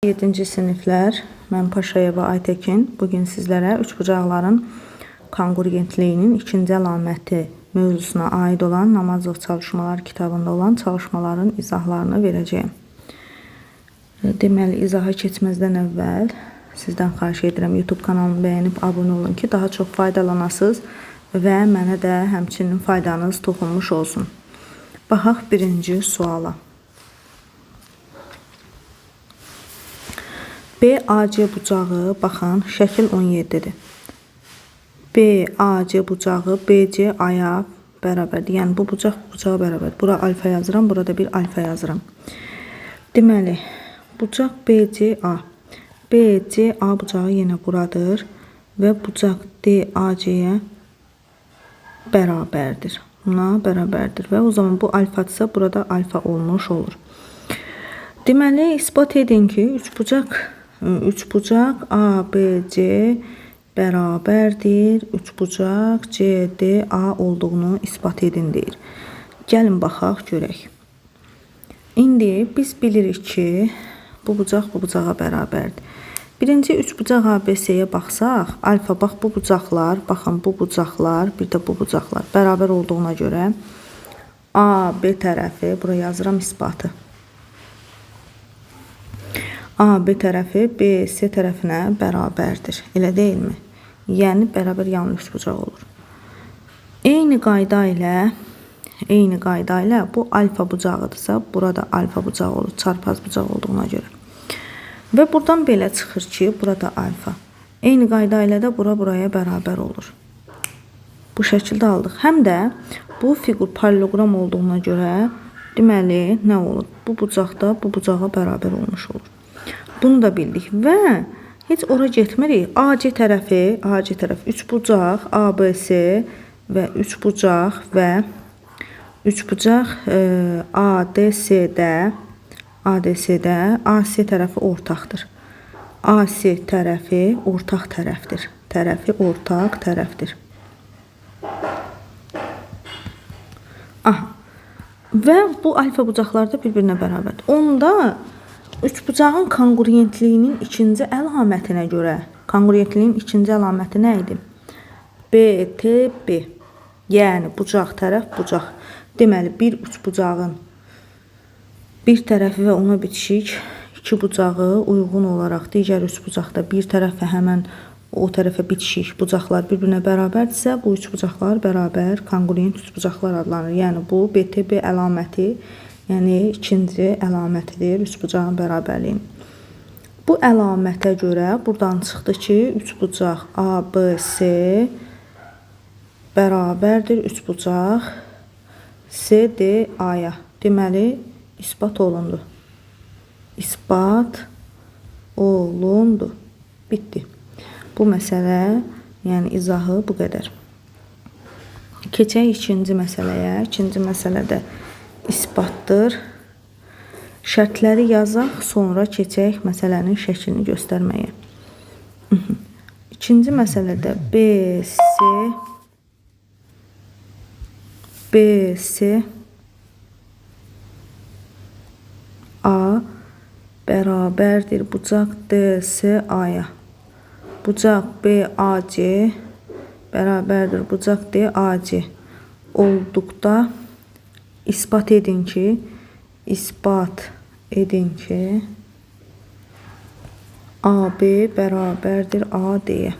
7-ci siniflər, mən Paşayeva Aytekin. Bugün sizlərə üçbucaqların kongruentliyinin ikinci əlaməti mövzusuna aid olan Namazov çalışmalar kitabında olan çalışmaların izahlarını verəcəyim. Deməli, izaha keçməzdən əvvəl sizdən xahiş edirəm, YouTube kanalını bəyənib abunə olun ki, daha çox faydalanasınız və mənə də həmçinin faydanız toxunmuş olsun. Baxaq birinci suala. BAC bucağı, baxın, şəkil 17-dir. BAC bucağı BC aya bərabərdir. Yəni, bu bucaq bucağa bərabərdir. Bura alfa yazıram, burada bir alfa yazıram. Deməli, bucaq BCA. BCA bucağı yenə buradır və bucaq DAC-yə bərabərdir. Buna bərabərdir və o zaman bu alfadırsa, burada alfa olmuş olur. Deməli, isbat edin ki, üçbucaq ABC bərabərdir, üçbucaq CDA olduğunu isbat edin deyir. Gəlin baxaq, görək. İndi biz bilirik ki, bu bucaq bu bucağa bərabərdir. Birinci üçbucaq ABC-yə baxsaq, alfa, bax bu bucaqlar, baxın bu bucaqlar, bir də bu bucaqlar bərabər olduğuna görə AB tərəfi, buraya yazıram isbatı. AB tərəfi BC tərəfinə bərabərdir. Elə deyilmi? Yəni, bərabər yanlı üçbucaq olur. Eyni qayda ilə bu alfa bucağıdırsa, burada alfa bucağı olur, çarpaz bucaq olduğuna görə. Və buradan belə çıxır ki, burada alfa. Eyni qayda ilə də buraya bərabər olur. Bu şəkildə aldıq. Həm də bu fiqur parallelogram olduğuna görə deməli, nə olur? Bu bucaqda bu bucağa bərabər olmuş olur. Bunu da bildik və heç ora getmirik. AC tərəfi üçbucaq ABC və üçbucaq ADC-də AC tərəfi ortaqdır. AC tərəfi ortaq tərəfdir. Tərəfi ortaq tərəfdir. Aha. Və bu alfa bucaqlar da bir-birinə bərabərdir. Onda üçbucağın kongruentliyinin ikinci əlamətinə görə, kongruentliyin ikinci əlaməti nə idi? BTB, yəni bucaq tərəf bucaq. Deməli, bir üçbucağın bir tərəfi və ona bitişik iki bucağı uyğun olaraq digər üçbucaqda bir tərəf və həmən o tərəfə bitişik bucaqlar bir-birinə bərabərdirsə, bu üçbucaqlar bərabər kongruent üçbucaqlar adlanır. Yəni, bu BTB əlaməti, yəni ikinci əlamətidir üçbucağın bərabərliyin. Bu əlamətə görə buradan çıxdı ki, üçbucaq ABC bərabərdir üçbucaq CDA-ya. Deməli, isbat olundu. İsbat olundu. Bitdi. Bu məsələ, yəni izahı bu qədər. Keçək ikinci məsələyə. İkinci məsələdə isbatdır. Şərtləri yazaq, sonra keçək məsələnin şəklini göstərməyə. İkinci məsələdə BC A bərabərdir bucaq DCA-ya. Bucaq BAC bərabərdir bucaq DAC olduqda isbat edin ki, AB bərabərdir AD-yə.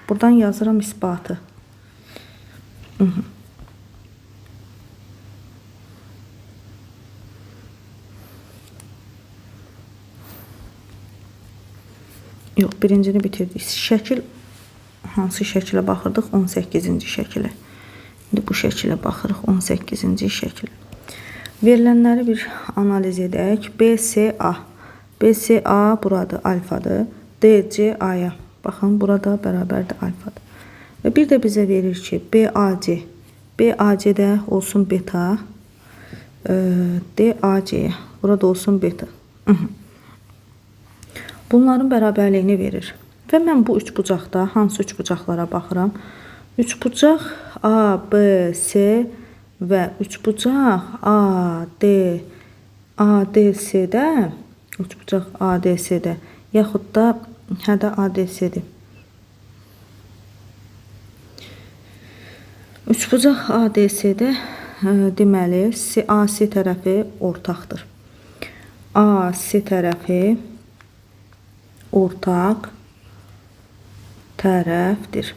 Buradan yazıram isbatı. Yox, birincini bitirdik. Şəkil, hansı şəkilə baxırdıq? 18-ci şəkilə. İndi bu şəkilə baxırıq, 18-ci şəkil. Verilənləri bir analiz edək. BCA burada alfadır. DCA-ya. Baxın, burada bərabərdir alfadır. Və bir də bizə verir ki, BAC-də olsun beta, DAC-yə. Burada olsun beta. Bunların bərabərliyini verir. Və mən bu üçbucaqda hansı üçbucaqlara baxıram? Üçbucaq ABC və üçbucaq ADC-də Üçbucaq ADS-də, yaxud da hədə ADS-dir. Üçbucaq ADS-də deməli AC tərəfi ortaqdır. AC tərəfi ortaq tərəfdir.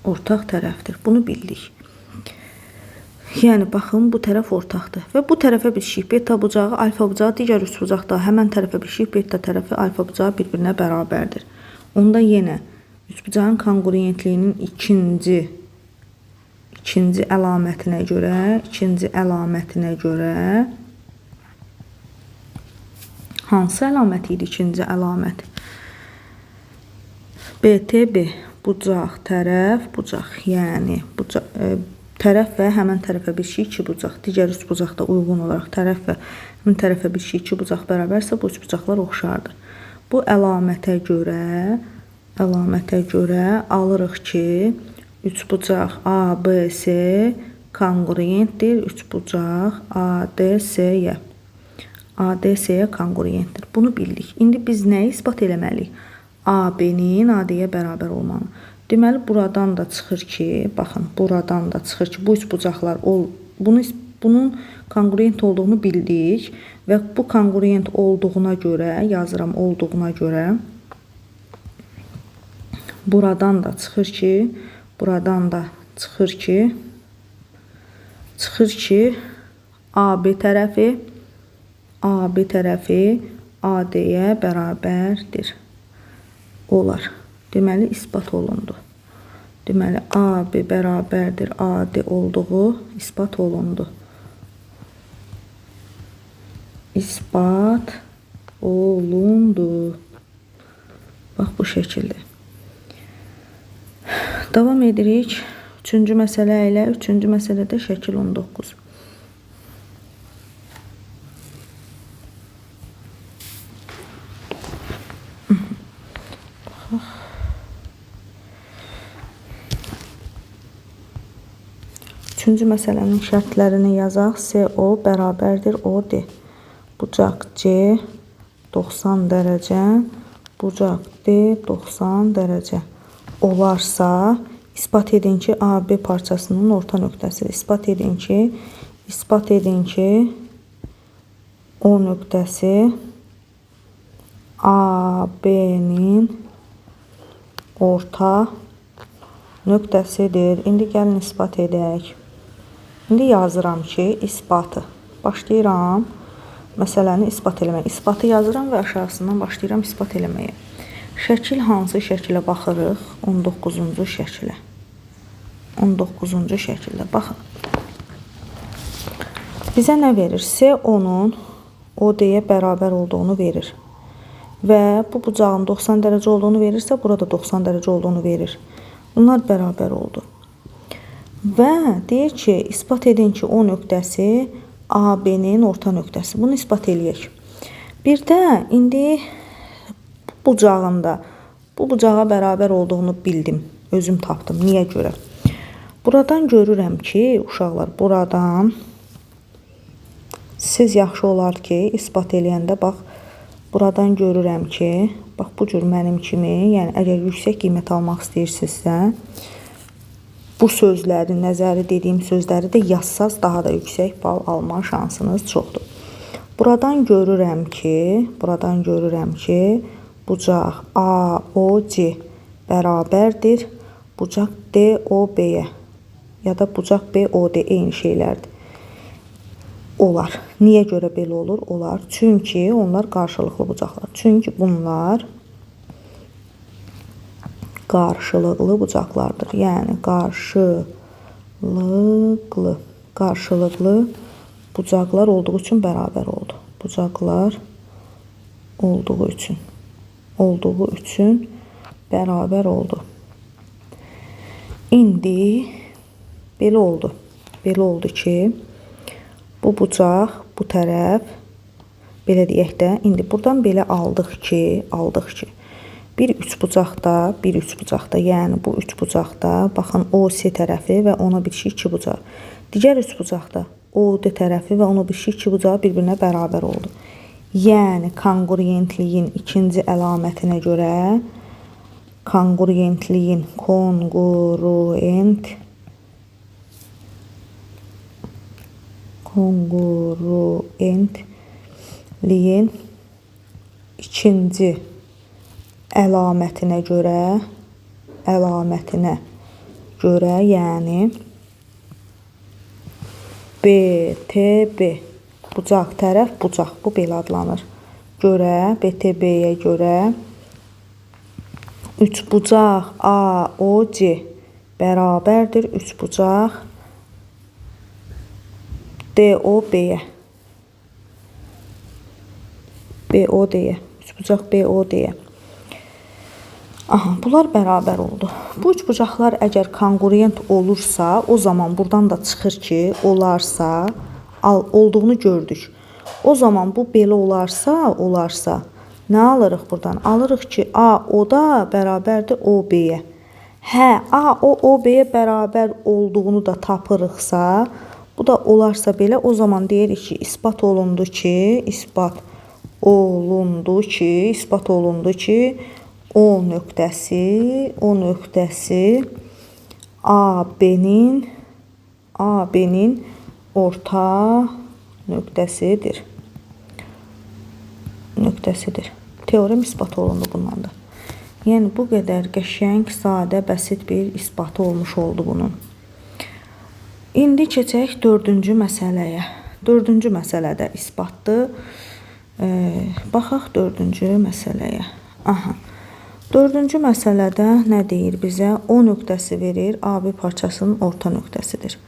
Ortaq tərəfdir. Bunu bildik. Yəni, baxın, bu tərəf ortaqdır. Və bu tərəfə bitişik beta bucağı, alfa bucağı, digər üçbucaqda həmən tərəfə bitişik beta tərəfi, alfa bucağı bir-birinə bərabərdir. Onda yenə üçbucağın konqruentliyinin ikinci əlamətinə görə, hansı əlamət idi ikinci əlamət? BTB, bucaq, tərəf, bucaq, yəni tərəf və həmən tərəfə bitişik iki bucaq, digər üçbucaqda uyğun olaraq tərəf və həmən tərəfə bitişik iki bucaq bərabərsə, bu üçbucaqlar oxşardır. Bu əlamətə görə alırıq ki, üçbucaq ABC konqruentdir, üçbucaq ADS-yə. ADS-yə konqruentdir. Bunu bildik. İndi biz nəyi isbat eləməliyik? AB-nin AD-yə bərabər olmalı. Deməli, buradan da çıxır ki, baxın, buradan da çıxır ki, bu üçbucaqlar bunun konqruent olduğunu bildik və bu konqruent olduğuna görə, yazıram olduğuna görə, buradan da çıxır ki, AB tərəfi AD-yə bərabərdir. Olar. Deməli, isbat olundu. Deməli, AB bərabərdir AD olduğu isbat olundu. İsbat olundu. Bax, bu şəkildə. Davam edirik. Üçüncü məsələ ilə. Üçüncü məsələdə şəkil 19. Üçüncü məsələnin şərtlərini yazaq. CO bərabərdir OD. Bucaq C 90 dərəcə, bucaq D 90 dərəcə olarsa, isbat edin ki, AB parçasının orta nöqtəsidir. İsbat edin ki, O nöqtəsi AB-nin orta nöqtəsidir. İndi gəlin isbat edək. İndi yazıram ki, isbatı. Başlayıram məsələni isbat eləməyə. İsbatı yazıram və aşağısından başlayıram isbat eləməyə. Şəkil hansı şəkilə baxırıq? 19-cu şəkilə. 19-cu şəkildə. Baxın. Bizə nə verir? CO-nun OD-yə bərabər olduğunu verir. Və bu bucağın 90 dərəcə olduğunu verirsə, burada 90 dərəcə olduğunu verir. Bunlar bərabər oldu. Və deyir ki, isbat edin ki, O nöqtəsi AB-nin orta nöqtəsi. Bunu isbat eləyək. Bir də indi bu bucağa bərabər olduğunu bildim. Özüm tapdım. Niyə görə? Buradan görürəm ki, uşaqlar, buradan siz yaxşı olar ki, isbat eləyəndə, bax, buradan görürəm ki, bax, bu cür mənim kimi, yəni əgər yüksək qiymət almaq istəyirsinizsə, bu sözləri, nəzəri dediyim sözləri də yazsaz daha da yüksək bal alma şansınız çoxdur. Buradan görürəm ki, bucaq AOC bərabərdir bucaq DOB-yə ya da bucaq BOD eyni şeylərdir. Olar. Niyə görə belə olur? Olar. Çünki onlar qarşılıqlı bucaqlar. Çünki bunlar qarşılıqlı bucaqlardır. Yəni qarşılıqlı bucaqlar olduğu üçün bərabər oldu. Bucaqlar olduğu üçün bərabər oldu. İndi belə oldu. Belə oldu ki, bu bucaq, bu tərəf, belə deyək də, indi buradan belə aldıq ki, bir üçbucaqda, yəni bu üçbucaqda, baxın, OC tərəfi və ona bitişik iki bucaq. Digər üçbucaqda OD tərəfi və ona bitişik iki bucaq bir-birinə bərabər oldu. Yəni konqruentliyin ikinci əlamətinə görə konqruentliyin ikinci əlamətinə görə, yəni BTB bucaq tərəf bucaq, bu belə adlanır. BTB-yə görə üçbucaq AOC bərabərdir üçbucaq DOB-yə. Üçbucaq BOD-yə. Bunlar bərabər oldu. Bu üçbucaqlar əgər konqruent olursa, o zaman buradan da çıxır ki, olarsa, olduğunu gördük. O zaman bu belə olarsa, nə alırıq buradan? Alırıq ki, AO-da bərabərdir OB-yə. AO OB-yə bərabər olduğunu da tapırıqsa, bu da olarsa belə, o zaman deyirik ki, isbat olundu ki, O nöqtəsi AB-nin orta nöqtəsidir. Teorem isbat olundu bundan da. Yəni bu qədər qəşəng, sadə, bəsit bir isbatı olmuş oldu bunun. İndi keçək dördüncü məsələyə. Dördüncü məsələdə isbatdır. Baxaq dördüncü məsələyə. Dördüncü məsələdə nə deyir bizə? O nöqtəsi verir, AB parçasının orta nöqtəsidir.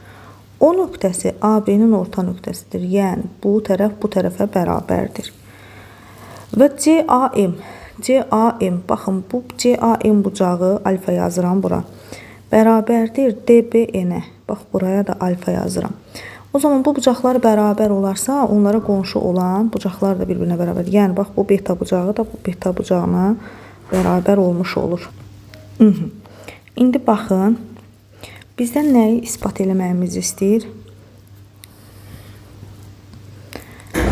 O nöqtəsi AB-nin orta nöqtəsidir. Yəni bu tərəf bu tərəfə bərabərdir. Və CAM, baxın bu CAM bucağı alfa yazıram bura. Bərabərdir DBN-ə. Bax buraya da alfa yazıram. O zaman bu bucaqlar bərabər olarsa, onlara qonşu olan bucaqlar da bir-birinə bərabər. Yəni bax bu beta bucağı da bu beta bucağına bərabər olmuş olur. İndi baxın, bizdən nəyi isbat eləməyimizi istəyir?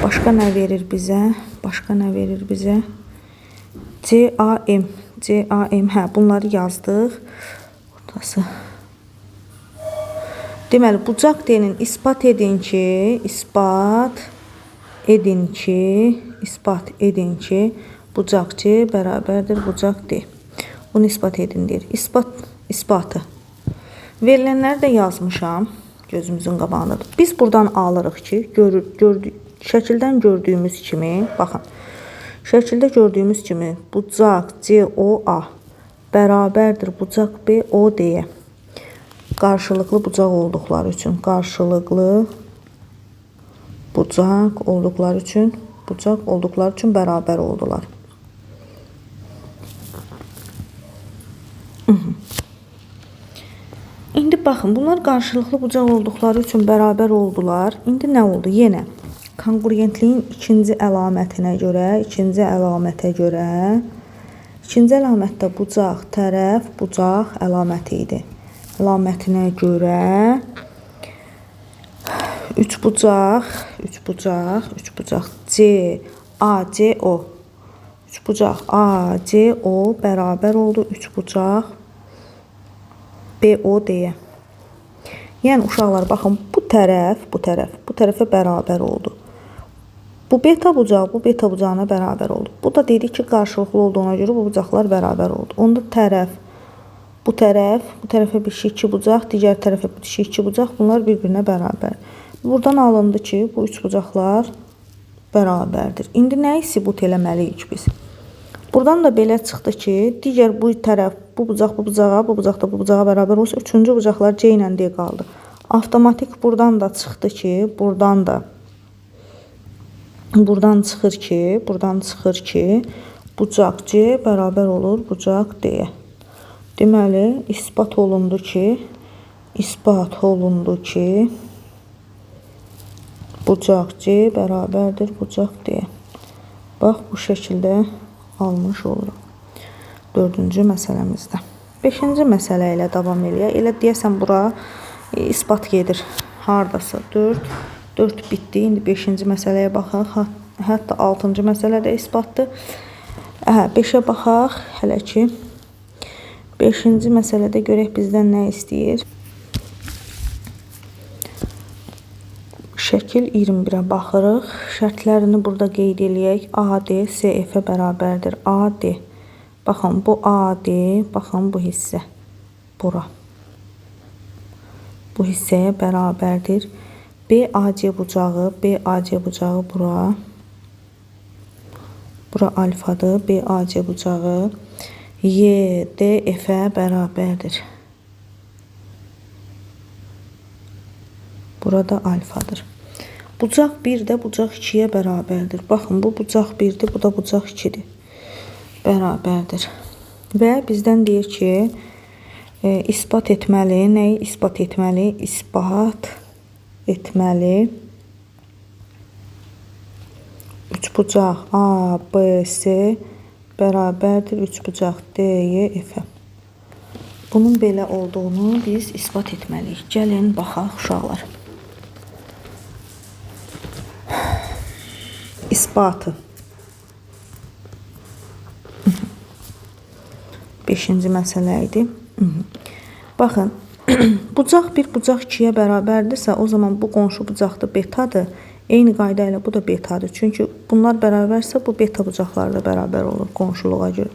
Başqa nə verir bizə? CAM, bunları yazdıq. Ortası. Deməli, bucaq D-nin isbat edin ki, bucaq C bərabərdir bucaq D. Bunu isbat edin deyir. İsbatı. Verilənləri də yazmışam. Gözümüzün qabağındadır. Biz buradan alırıq ki, şəkildən gördüyümüz kimi, baxın. Şəkildə gördüyümüz kimi bucaq COA bərabərdir bucaq BOD-yə. Qarşılıqlı bucaq olduqları üçün bərabər oldular. İndi baxın, bunlar qarşılıqlı bucaq olduqları üçün bərabər oldular. İndi nə oldu? Yenə konqruentliyin ikinci əlamətə görə, ikinci əlamətdə bucaq, tərəf, bucaq əlaməti idi. Əlamətinə görə üçbucaq ACO. Üçbucaq ACO bərabər oldu üçbucaq BOD-yə. Yəni uşaqlar baxın, bu tərəfə bərabər oldu. Bu beta bucağı bu beta bucağına bərabər oldu. Bu da dedik ki, qarşılıqlı olduğuna görə bu bucaqlar bərabər oldu. Onda bu tərəfə bir iki bucaq, digər tərəfə bir iki bucaq, bunlar bir-birinə bərabər. Buradan alındı ki, bu üç bucaqlar bərabərdir. İndi nəyi sübut eləməliyik biz? Buradan da belə çıxdı ki, digər bu tərəf, bu bucaq bu bucağa, bu bucaq da bu bucağa bərabər olsa, üçüncü bucaqlar C ilə D qaldı. Avtomatik buradan da çıxdı ki, buradan çıxır ki, bucaq C bərabər olur bucaq D-yə. Deməli, isbat olundu ki, bucaq C bərabərdir bucaq D. Bax, bu şəkildə almış oluruq. Dördüncü məsələmizdə. Beşinci məsələ ilə davam eləyək. Elə deyəsən, bura isbat gedir. Haradasa 4 bitdi. İndi beşinci məsələyə baxaq. Hətta 6-cı məsələ də isbatdır. 5-ə baxaq hələ ki. 5-ci məsələdə görək bizdən nə istəyir. Şəkil 21-ə baxırıq. Şərtlərini burada qeyd eləyək. AD CF-ə bərabərdir. AD. Baxın, bu AD, baxın bu hissə. Bura. Bu hissəyə bərabərdir. BAC bucağı, BAC bucağı bura. Bura alfadır. BAC bucağı YDF-ə bərabərdir. Burada alfadır. Bucaq 1 də bucaq 2-yə bərabərdir. Baxın, bu bucaq 1-dir, bu da bucaq 2-dir. Bərabərdir. Və bizdən deyir ki, isbat etməli. Nəyi isbat etməli? İsbat etməli. Üçbucaq ABC bərabərdir üçbucaq DEF-ə. Bunun belə olduğunu biz isbat etməliyik. Gəlin, baxaq uşaqlar. İsbatı. 5-ci məsələ idi. Baxın, bucaq 1 bucaq 2-yə bərabərdirsə, o zaman bu qonşu bucaqda betadır. Eyni qayda ilə bu da betadır. Çünki bunlar bərabərsə, bu beta bucaqları da bərabər olur qonşuluğa görə.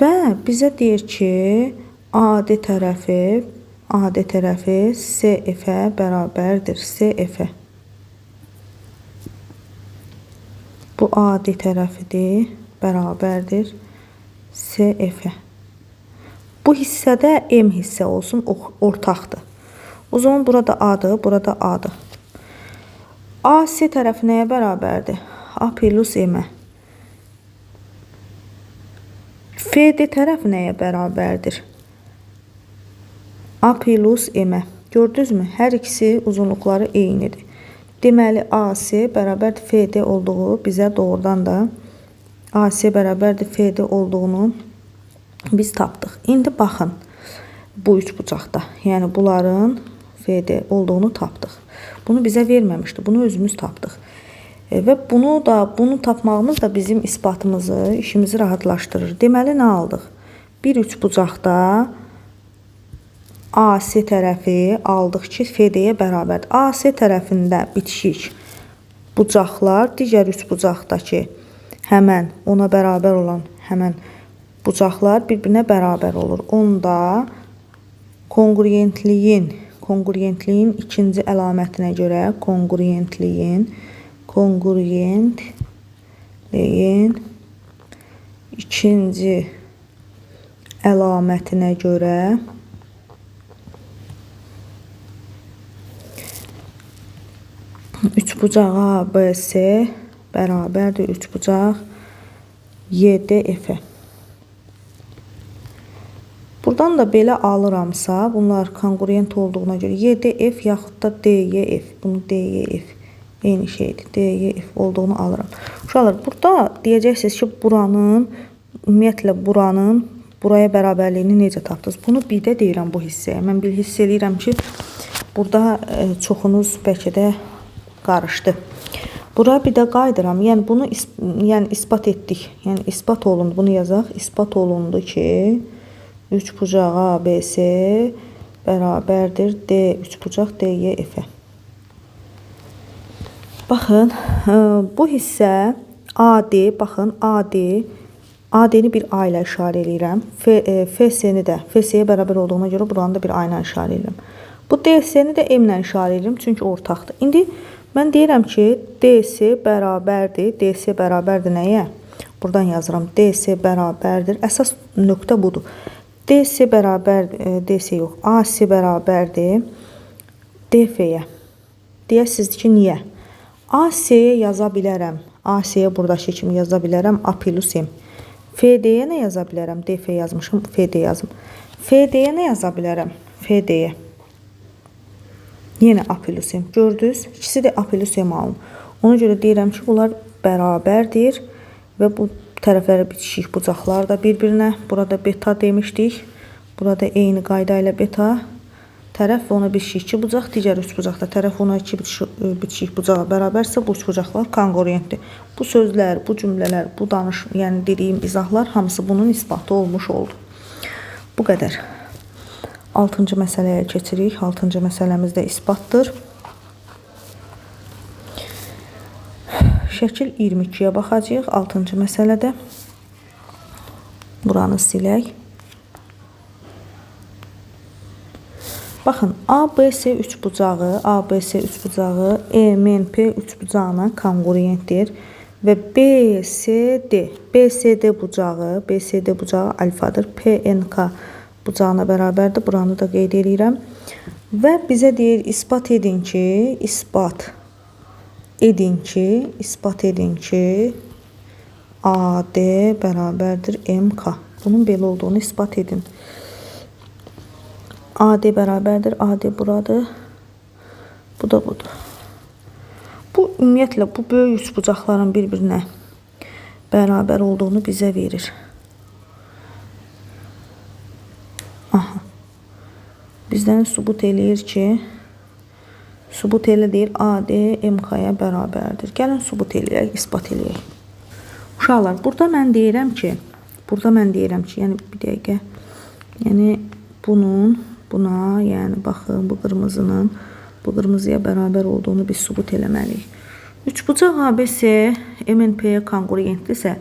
Və bizə deyir ki, AD tərəfi CF-ə bərabərdir. CF-ə. Bu AD tərəfidir, bərabərdir CF-ə. Bu hissədə M hissə olsun, ortaqdır. O zaman burada A-dır, burada A-dır. AC tərəfi nəyə bərabərdir? A plus M-ə. FD tərəfi nəyə bərabərdir? A plus M-ə. Gördünüzmü? Hər ikisi uzunluqları eynidir. Deməli, AC bərabərdir FD olduğu bizə doğrudan da AC bərabərdir FD olduğunu biz tapdıq. İndi baxın, bu üç bucaqda, yəni bunların FD olduğunu tapdıq. Bunu bizə verməmişdi, bunu özümüz tapdıq. Və bunu tapmağımız da bizim isbatımızı, işimizi rahatlaşdırır. Deməli, nə aldıq? Bir üç bucaqda AC tərəfi aldıq ki, FD-yə bərabərdir. AC tərəfində bitişik bucaqlar, digər üç bucaqdakı həmən ona bərabər olan həmən bucaqlar bir-birinə bərabər olur. Onda konqruentliyin ikinci əlamətinə görə konqruentliyin ikinci əlamətinə görə üçbucaq ABC bərabərdir üçbucaq YDF-ə. Buradan da belə alıramsa, bunlar konqruent olduğuna görə YDF yaxud da DYF, bunu DYF eyni şeydir, DYF olduğunu alıram. Uşaqlar, burada deyəcəksiniz ki, ümumiyyətlə buranın buraya bərabərliyini necə tapdınız? Bunu bir də deyirəm bu hissəyə. Mən bir hiss eləyirəm ki, burada çoxunuz bəlkə də qarışdı. Bura bir də qaydıram. Yəni bunu isbat etdik. Yəni isbat olundu. Bunu yazaq. İsbat olundu ki, üçbucaq ABC bərabərdir D üçbucaq DYF-ə. Baxın, bu hissə AD, baxın AD-ni bir A ilə işarə eləyirəm. FC-ni də FC-yə bərabər olduğuna görə buranı da bir A ilə işarə eləyirəm. Bu DC-ni də M ilə işarə eləyirəm, çünki ortaqdır. İndi mən deyirəm ki, DC bərabərdir. DC bərabərdir nəyə? Buradan yazıram. DC bərabərdir. Əsas nöqtə budur. DC bərabərdir. DC yox. AC bərabərdir DF-yə. Deyəsiniz ki, niyə? AC-yə yaza bilərəm. AC-yə buradakı kimi yaza bilərəm. A plus M. FD-yə nə yaza bilərəm? DF yazmışım. FD yazım. FD-yə nə yaza bilərəm? FD-yə. Yenə A plus M. Gördünüz? İkisi də A plus M alın. Ona görə deyirəm ki, bunlar bərabərdir və bu tərəflərə bitişik bucaqlar da bir-birinə. Burada beta demişdik. Burada eyni qayda ilə beta tərəf və ona bitişik 2 bucaq, digər üçbucaqda tərəf ona 2 bitişik bucağa bərabərsə bu üçbucaqlar konqruentdir. Bu sözlər, bu cümlələr, bu yəni dediyim izahlar hamısı bunun isbatı olmuş oldu. Bu qədər. 6-cı məsələyə keçirik. 6-cı məsələmiz də isbatdır. Şəkil 22-yə baxacağıq 6-cı məsələdə. Buranı silək. Baxın, ABC üçbucağı, ABC üçbucağı EMNP üçbucağına konqruentdir və BCD bucağı alfadır, PNK bucağına bərabərdir. Buranı da qeyd edirəm. Və bizə deyir, isbat edin ki, AD bərabərdir MK. Bunun belə olduğunu isbat edin. AD bərabərdir, AD buradır, bu da budur. Bu, ümumiyyətlə, bu böyük üçbucaqların bir-birinə bərabər olduğunu bizə verir. Aha. Bizdən sübut eləyir ki, sübut elə deyir, AD MK-ya bərabərdir. Gəlin sübut eləyək, isbat eləyək. Uşaqlar, burada mən deyirəm ki, yəni bir dəqiqə, yəni bunun, buna, yəni baxın, bu qırmızının bu qırmızıya bərabər olduğunu biz sübut eləməliyik. Üçbucaq ABC MNP-yə konqruentdirsə,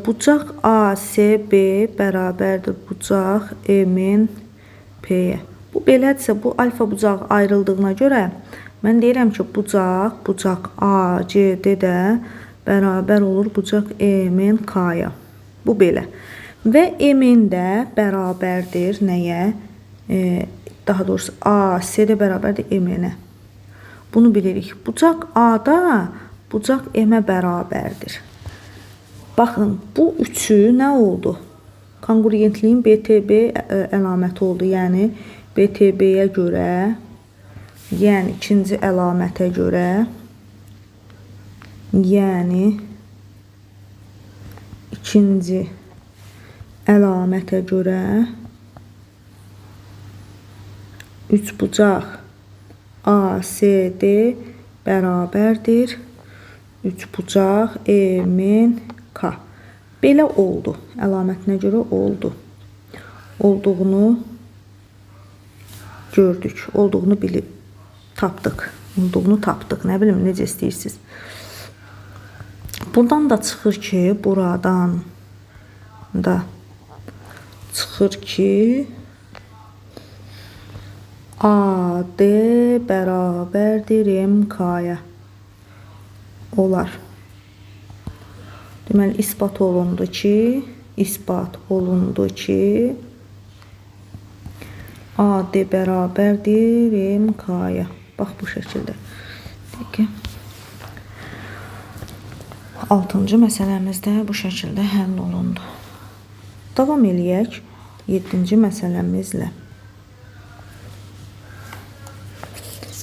bucaq ASB bərabərdir bucaq MNP-yə. Bu belədirsə, bu alfa bucağı ayrıldığına görə mən deyirəm ki, bucaq ACD də bərabər olur bucaq MNK-ya. Bu belə. Və MN də bərabərdir nəyə? Daha doğrusu AC də bərabərdir MN-ə. Bunu bilirik. Bucaq A-da bucaq M-ə bərabərdir. Baxın, bu üçü nə oldu? Konqruentliyin BTB əlaməti oldu. Yəni, BTB-yə görə, yəni ikinci əlamətə görə, üçbucaq ASD bərabərdir üçbucaq MNK. Belə oldu. Əlamətinə görə oldu. Olduğunu gördük. Olduğunu bilib tapdıq. Nə bilim, necə istəyirsiniz. Buradan da çıxır ki, buradan da çıxır ki, AD bərabərdir MK-ya. Olar. Deməli, isbat olundu ki, AD bərabərdir MK-ya. Bax, bu şəkildə. 6-cı məsələmiz də bu şəkildə həll olundu. Davam eləyək 7-ci məsələmizlə.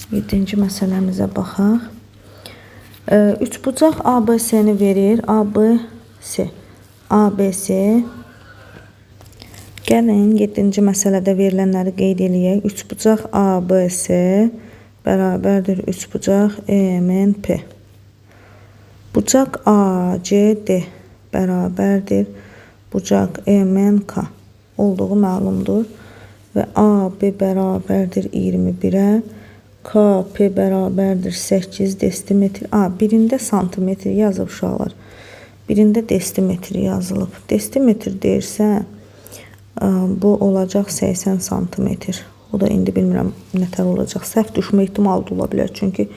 7-ci məsələmizə baxaq. Üçbucaq ABC-ni verir. ABC. Gəlin 7-ci məsələdə verilənləri qeyd eləyək. Üçbucaq ABC bərabərdir üçbucaq MNP. Bucaq ACD bərabərdir bucaq MNK olduğu məlumdur və AB bərabərdir 21-ə. KP bərabərdir 8 desimetr. Birində santimetr yazıb uşaqlar. Birində desimetr yazılıb. Desimetr deyirsə, bu olacaq 80 santimetr. O da indi bilmirəm nətər olacaq. Səhv düşmə ehtimalı da ola bilər. Çünki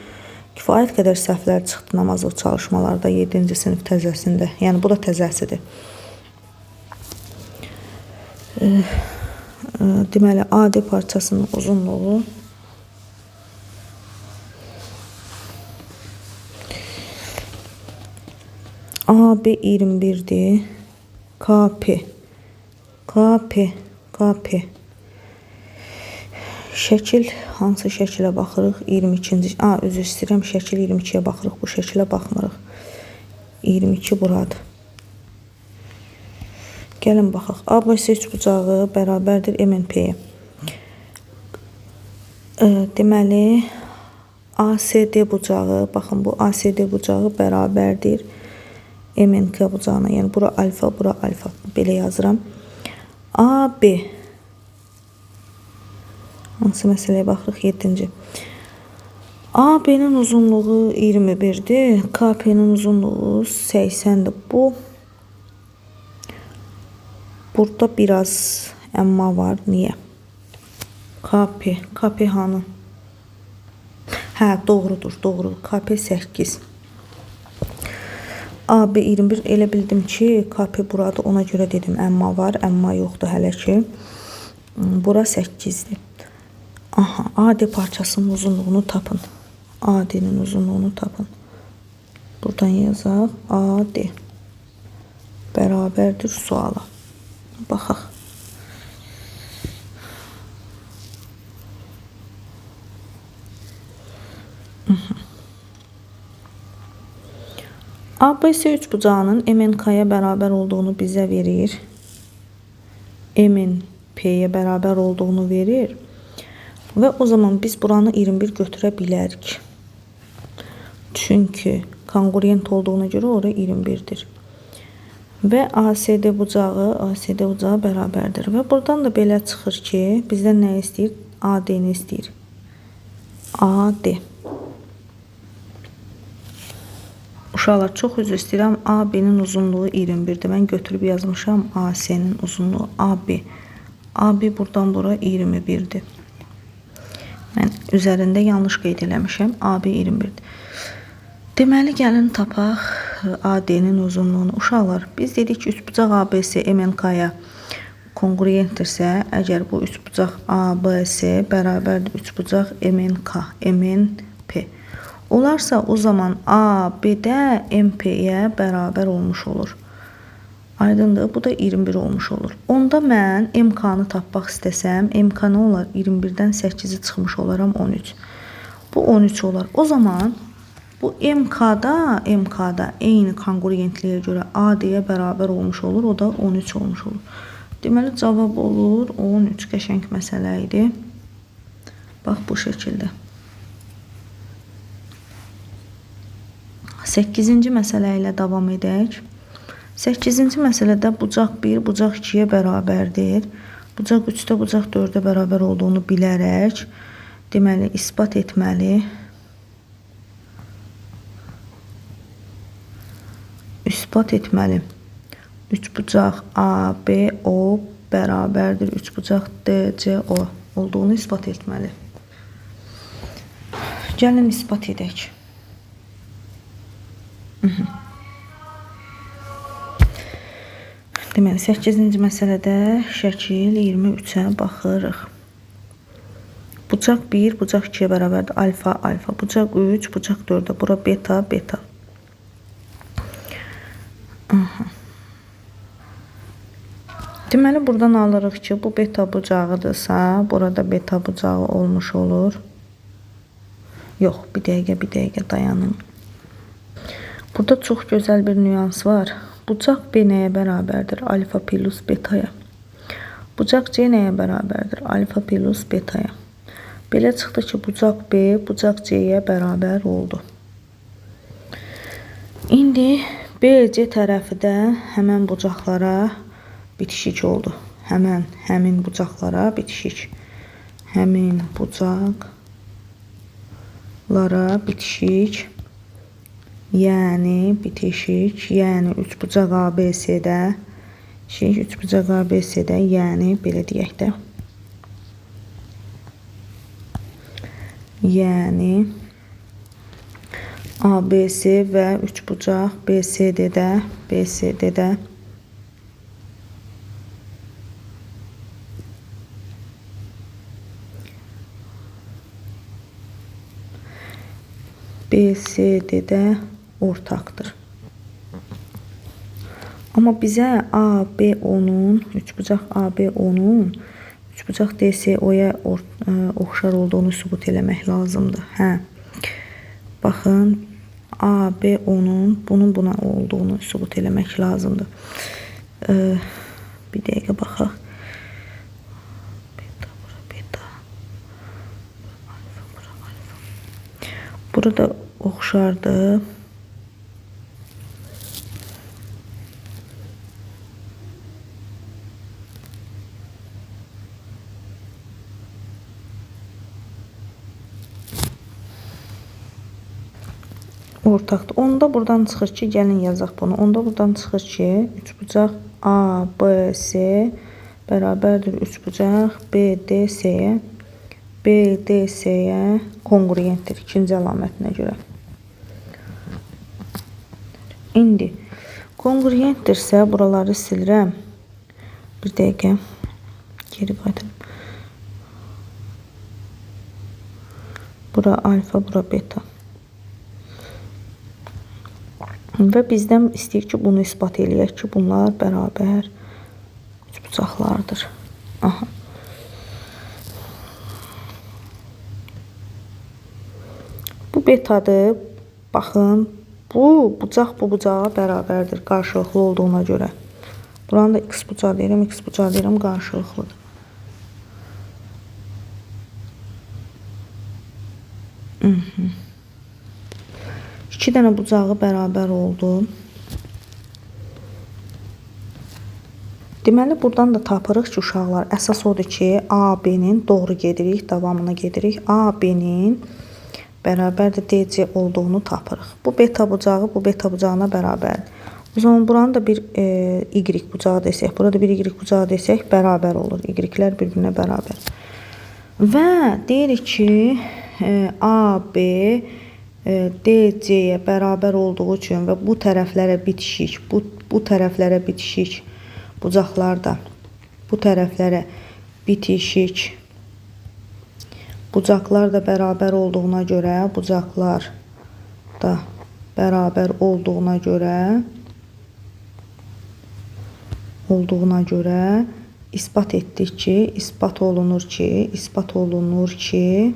kifayət qədər səhvlər çıxdı namazlıq çalışmalarda 7-ci sinif təzəsində. Yəni, bu da təzəsidir. Deməli, AD parçasının uzunluğu AB 21'dir. KP. Şəkil, hansı şəkilə baxırıq? 22-ci. Üzr istəyirəm, şəkil 22-yə baxırıq. Bu şəkilə baxmırıq. 22 buradır. Gəlin baxaq. ABC üçbucağı bərabərdir MNP-yə. Deməli, ASD bucağı, baxın bu ASD bucağı bərabərdir MNK bucağına. Yəni bura alfa, bura alfa. Belə yazıram. AB hansı məsələyə baxırıq? 7-ci. AB'nin uzunluğu 21'dir. KP'nin uzunluğu 80'dir. Bu burada biraz əmma var. Niyə? KP hanı? Hə, doğrudur. KP 8. AB 21 elə bildim ki, KP burada, ona görə dedim əmma var. Əmma yoxdur hələ ki. Bura 8'dir. Aha, AD parçasının uzunluğunu tapın. AD'nin uzunluğunu tapın. Buradan yazaq. AD bərabərdir suala. Baxaq. ABC üçbucağının MNK'ya bərabər olduğunu bizə verir. MNP'ye bərabər olduğunu verir. Və o zaman biz buranı 21 götürə bilərik. Çünki kongruent olduğuna görə ora 21'dir. Və ASD bucağı bərabərdir. Və buradan da belə çıxır ki, bizdən nə istəyir? AD-ni istəyir. AD. Uşaqlar, çox üzr istəyirəm. AB-nin uzunluğu 21'dir. Mən götürüb yazmışam AC-nin uzunluğu AB. AB buradan bura 21'dir. Mən üzərində yanlış qeyd eləmişəm. AB 21'dir. Deməli, gəlin tapaq AD-nin uzunluğunu. Uşaqlar, biz dedik ki, üçbucaq ABC MNK-ya kongruentdirsə, əgər bu üçbucaq ABC bərabərdir üçbucaq MNP olarsa, o zaman AB-də MP-yə bərabər olmuş olur. Aydındır, bu da 21 olmuş olur. Onda mən MK-nı tapmaq istəsəm, MK nə olar? 21-dən 8-i çıxmış olaram 13. Bu 13 olar. O zaman bu MK-da eyni kongruentliyə görə AD-yə bərabər olmuş olur. O da 13 olmuş olur. Deməli, cavab olur 13. Qəşəng məsələ idi. Bax, bu şəkildə. 8-ci məsələ ilə davam edək. 8-ci məsələdə bucaq 1, bucaq 2-yə bərabərdir. Bucaq 3-də, bucaq 4-də bərabər olduğunu bilərək, deməli, isbat etməli. Üçbucaq ABO bərabərdir. Üçbucaq DCO olduğunu isbat etməli. Gəlin isbat edək. Deməli, 8-ci məsələdə şəkil 23-ə baxırıq. Bucaq 1, bucaq 2-yə bərabərdir. Alfa, alfa. Bucaq 3, bucaq 4-də. Bura beta, beta. Deməli, buradan alırıq ki, bu beta bucağıdırsa, burada beta bucağı olmuş olur. Yox, bir dəqiqə dayanın. Burada çox gözəl bir nüans var. Bucaq B nəyə bərabərdir? Alfa plus betaya. Bucaq C nəyə bərabərdir? Alfa plus betaya. Belə çıxdı ki, bucaq B, bucaq C-yə bərabər oldu. İndi BC tərəfi də həmən bucaqlara bitişik oldu. Həmin bucaqlara bitişik. Həmin bucaqlara bitişik. Yəni bitişik, yəni üçbucaq ABC-də, yəni belə deyək də. Yəni ABC və üçbucaq BCD-də ortaqdır. Amma bizə ABO-nun, üçbucaq ABO-nun üçbucaq DCO-ya oxşar olduğunu sübut eləmək lazımdır. Baxın, ABO-nun bunun buna olduğunu sübut eləmək lazımdır. Bir dəqiqə baxaq. Burada oxşardır. Ortaqdır. Onda buradan çıxır ki, gəlin yazaq bunu. Onda buradan çıxır ki, üçbucaq A, B, C bərabərdir üçbucaq B, D, C-yə. B, D, C-yə konqruentdir ikinci əlamətinə görə. İndi konqruentdirsə buraları silirəm. Bir dəqiqə geri qayıdım. Bura alfa, bura beta. Və bizdən istəyir ki, bunu isbat eləyək ki, bunlar bərabər üçbucaqlardır. Aha. Bu betadır. Baxın, bu bucaq bu bucağa bərabərdir qarşılıqlı olduğuna görə. Buranı da x bucağı deyirəm, x bucağı deyirəm, qarşılıqlıdır. İki dənə bucağı bərabər oldu. Deməli, buradan da tapırıq ki, uşaqlar, əsas odur ki, AB-nin doğru gedirik, davamına gedirik. AB-nin bərabərdir DC olduğunu tapırıq. Bu beta bucağı bu beta bucağına bərabərdir. O zaman buranı da bir Y bucağı desək, burada bir Y bucağı desək, bərabər olur. Y-lər bir-birinə bərabər. Və deyirik ki, AB DC-yə bərabər olduğu üçün və bu tərəflərə bitişik, bu tərəflərə bitişik bucaqlarda, bu tərəflərə bitişik bucaqlar da bərabər olduğuna görə, bucaqlar da bərabər olduğuna görə isbat etdik ki, isbat olunur ki,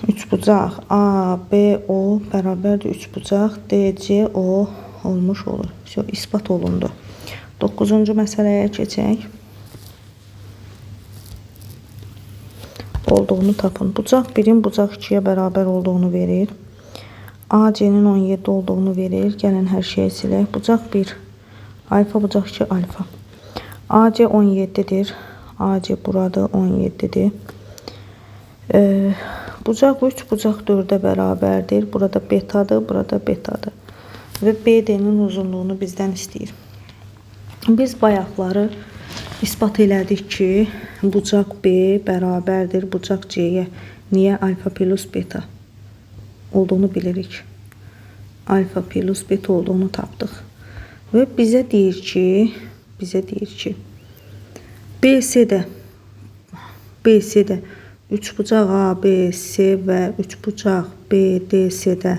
üçbucaq ABO bərabərdir üçbucaq DCO olmuş olur. İsbat olundu. 9-cu məsələyə keçək. Olduğunu tapın. Bucaq 1-in bucaq 2-yə bərabər olduğunu verir. AC-nin 17 olduğunu verir. Gəlin hər şeyi silək. Bucaq 1 alfa, bucaq 2 alfa. AC 17-dir. AC burada 17-dir. Bucaq 3 bucaq 4-ə bərabərdir. Burada betadır, burada betadır. Və BD-nin uzunluğunu bizdən istəyir. Biz bayaqları isbat elədik ki, bucaq B bərabərdir bucaq C-yə. Niyə? Alfa plus beta olduğunu bilirik. Alfa plus beta olduğunu tapdıq. Və bizə deyir ki, BC-də üçbucaq ABC və üçbucaq BDC-də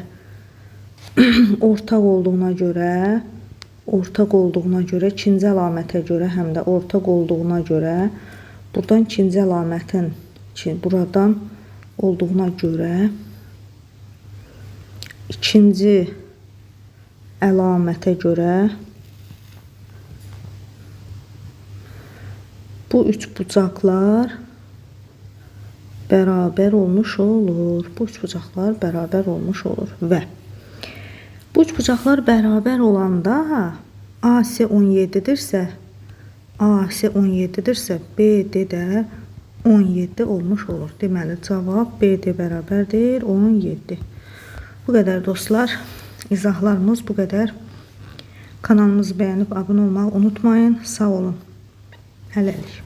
ortaq olduğuna görə, ikinci əlamətə görə, həm də ortaq olduğuna görə, buradan ikinci əlamətin buradan olduğuna görə, ikinci əlamətə görə bu üç bucaqlar bərabər olmuş olur. Bu üç bucaqlar bərabər olmuş olur. Və bu üç bucaqlar bərabər olanda AC 17-dirsə, BD də 17 olmuş olur. Deməli, cavab BD bərabərdir 17. Bu qədər dostlar. İzahlarımız bu qədər. Kanalımızı bəyənib abunə olmağı unutmayın. Sağ olun. Hələlik.